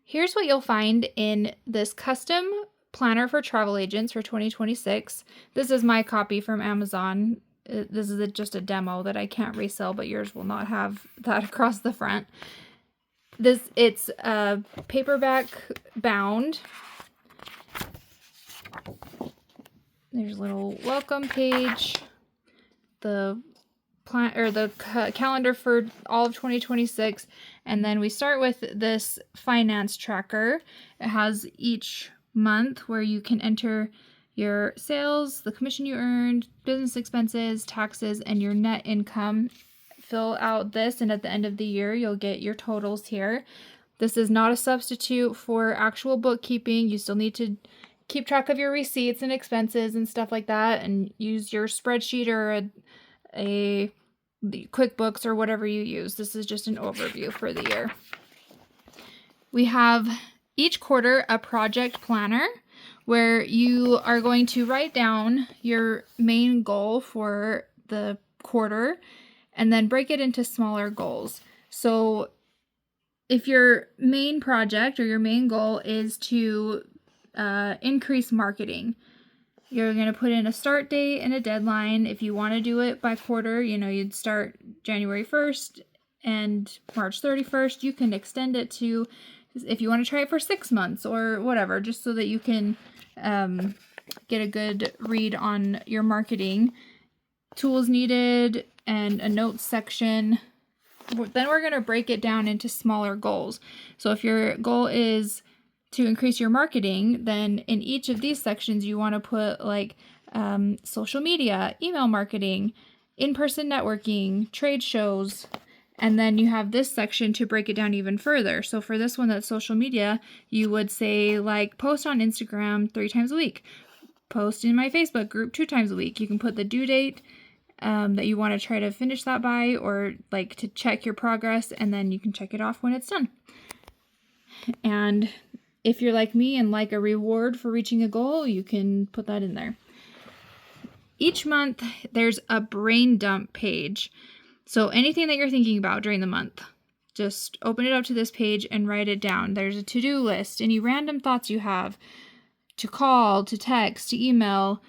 Here's what you'll find in this custom planner for travel agents for 2026. This is my copy from Amazon. This is just a demo that I can't resell, but yours will not have that across the front. It's paperback bound. There's a little welcome page, the calendar for all of 2026, and then we start with this finance tracker. It has each month where you can enter your sales, the commission you earned, business expenses, taxes, and your net income. Fill out this, and at the end of the year you'll get your totals here. This is not a substitute for actual bookkeeping. You still need to keep track of your receipts and expenses and stuff like that, and use your spreadsheet or the QuickBooks or whatever you use. This is just an overview for the year. We have each quarter a project planner where you are going to write down your main goal for the quarter and then break it into smaller goals. So if your main project or your main goal is to increase marketing, you're going to put in a start date and a deadline. If you want to do it by quarter, you'd start January 1st and March 31st. You can extend it to, if you want to try it for 6 months or whatever, just so that you can get a good read on your marketing. Tools needed and a notes section. Then we're going to break it down into smaller goals. So if your goal is to increase your marketing, then in each of these sections you want to put like social media, email marketing, in-person networking, trade shows, and then you have this section to break it down even further. So for this one that's social media, you would say like post on Instagram 3 times a week, post in my Facebook group 2 times a week. You can put the due date that you want to try to finish that by, or like to check your progress, and then you can check it off when it's done. And if you're like me and like a reward for reaching a goal, you can put that in there. Each month, there's a brain dump page. So anything that you're thinking about during the month, just open it up to this page and write it down. There's a to-do list, any random thoughts you have to call, to text, to email,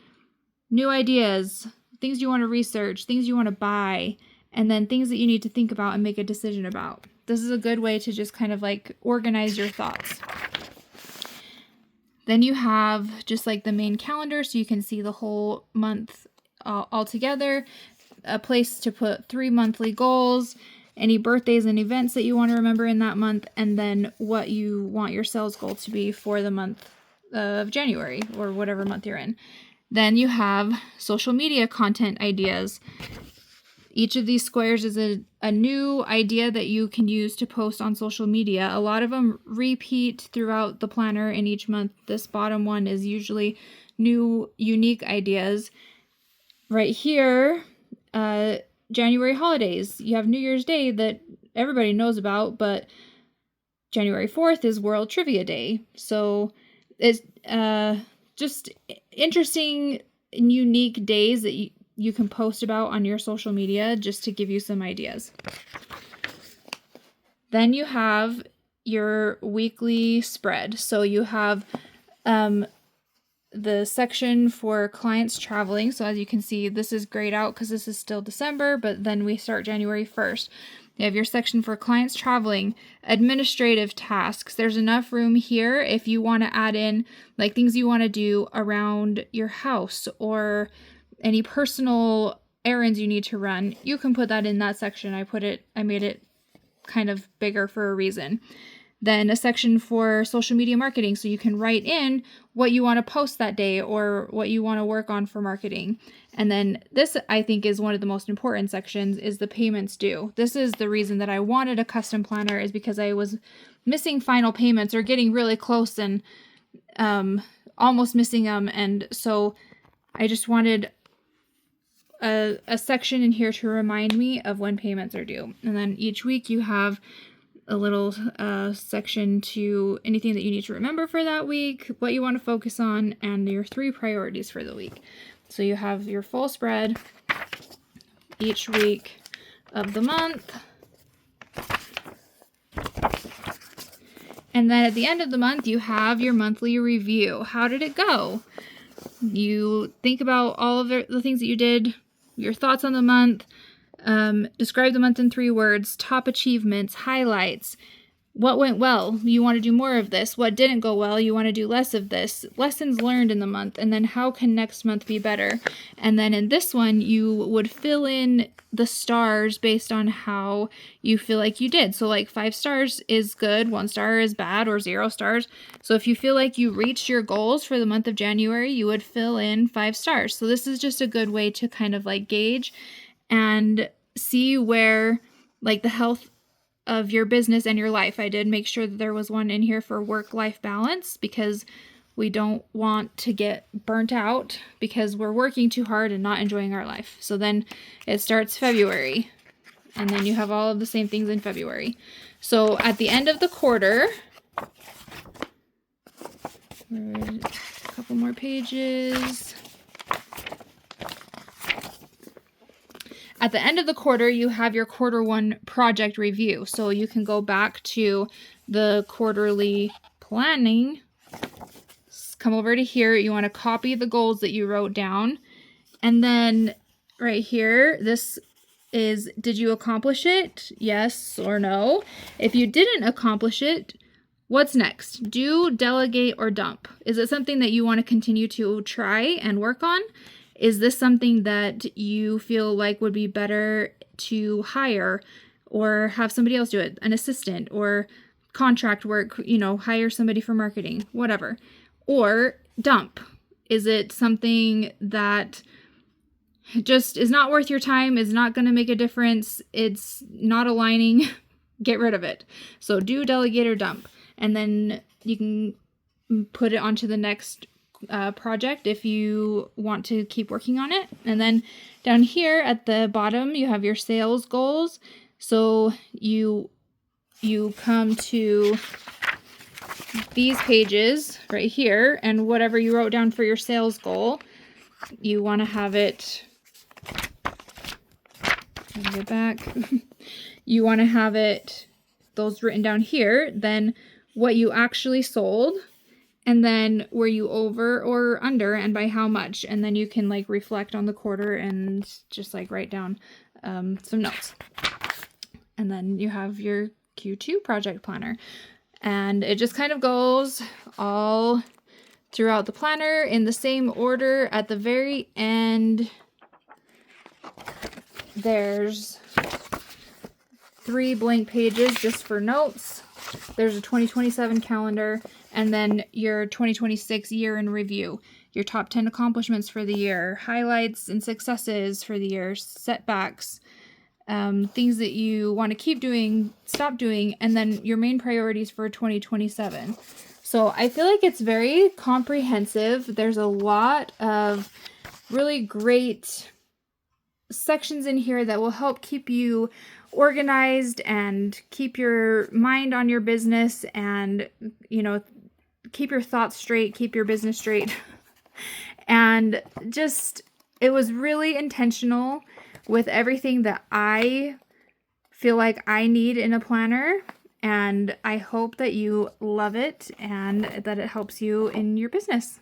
new ideas, things you want to research, things you want to buy, and then things that you need to think about and make a decision about. This is a good way to just kind of like organize your thoughts. Then you have just like the main calendar, so you can see the whole month all together, a place to put 3 monthly goals, any birthdays and events that you want to remember in that month, and then what you want your sales goal to be for the month of January or whatever month you're in. Then you have social media content ideas. Each of these squares is a new idea that you can use to post on social media. A lot of them repeat throughout the planner in each month. This bottom one is usually new, unique ideas. Right here, January holidays. You have New Year's Day that everybody knows about, but January 4th is World Trivia Day. So it's just interesting and unique days that you can post about on your social media, just to give you some ideas. Then you have your weekly spread. So you have the section for clients traveling. So as you can see, this is grayed out because this is still December, but then we start January 1st. You have your section for clients traveling, administrative tasks. There's enough room here if you want to add in like things you want to do around your house or any personal errands you need to run. You can put that in that section. I made it kind of bigger for a reason. Then a section for social media marketing, so you can write in what you want to post that day or what you want to work on for marketing. And then this, I think, is one of the most important sections, is the payments due. This is the reason that I wanted a custom planner, is because I was missing final payments or getting really close and almost missing them. And so I just wanted a section in here to remind me of when payments are due. And then each week you have a little section to anything that you need to remember for that week, what you want to focus on, and your 3 priorities for the week. So you have your full spread each week of the month. And then at the end of the month, you have your monthly review. How did it go? You think about all of the things that you did, your thoughts on the month, describe the month in 3 words, top achievements, highlights. What went well? You want to do more of this. What didn't go well? You want to do less of this. Lessons learned in the month. And then how can next month be better? And then in this one, you would fill in the stars based on how you feel like you did. So like 5 stars is good, 1 star is bad, or 0 stars. So if you feel like you reached your goals for the month of January, you would fill in 5 stars. So this is just a good way to kind of like gauge and see where like the health of your business and your life. I did make sure that there was one in here for work-life balance, because we don't want to get burnt out because we're working too hard and not enjoying our life. So then it starts February, and then you have all of the same things in February. So at the end of the quarter, a couple more pages. At the end of the quarter, you have your quarter 1 project review. So you can go back to the quarterly planning, come over to here. You want to copy the goals that you wrote down. And then right here, this is, did you accomplish it? Yes or no? If you didn't accomplish it, what's next? Do, delegate, or dump? Is it something that you want to continue to try and work on? Is this something that you feel like would be better to hire or have somebody else do it, an assistant, or contract work, hire somebody for marketing, whatever? Or dump. Is it something that just is not worth your time, is not going to make a difference, it's not aligning? Get rid of it. So do, delegate, or dump. And then you can put it onto the next project if you want to keep working on it. And then down here at the bottom, you have your sales goals. So you come to these pages right here, and whatever you wrote down for your sales goal, you want to have it, get back. You want to have it, those written down here, then what you actually sold, and then were you over or under, and by how much? And then you can like reflect on the quarter and just like write down some notes. And then you have your Q2 project planner. And it just kind of goes all throughout the planner in the same order. At the very end, there's 3 blank pages just for notes. There's a 2027 calendar, and then your 2026 year in review, your top 10 accomplishments for the year, highlights and successes for the year, setbacks, things that you want to keep doing, stop doing, and then your main priorities for 2027. So I feel like it's very comprehensive. There's a lot of really great sections in here that will help keep you organized and keep your mind on your business, and keep your thoughts straight, keep your business straight. And just, it was really intentional with everything that I feel like I need in a planner, and I hope that you love it and that it helps you in your business.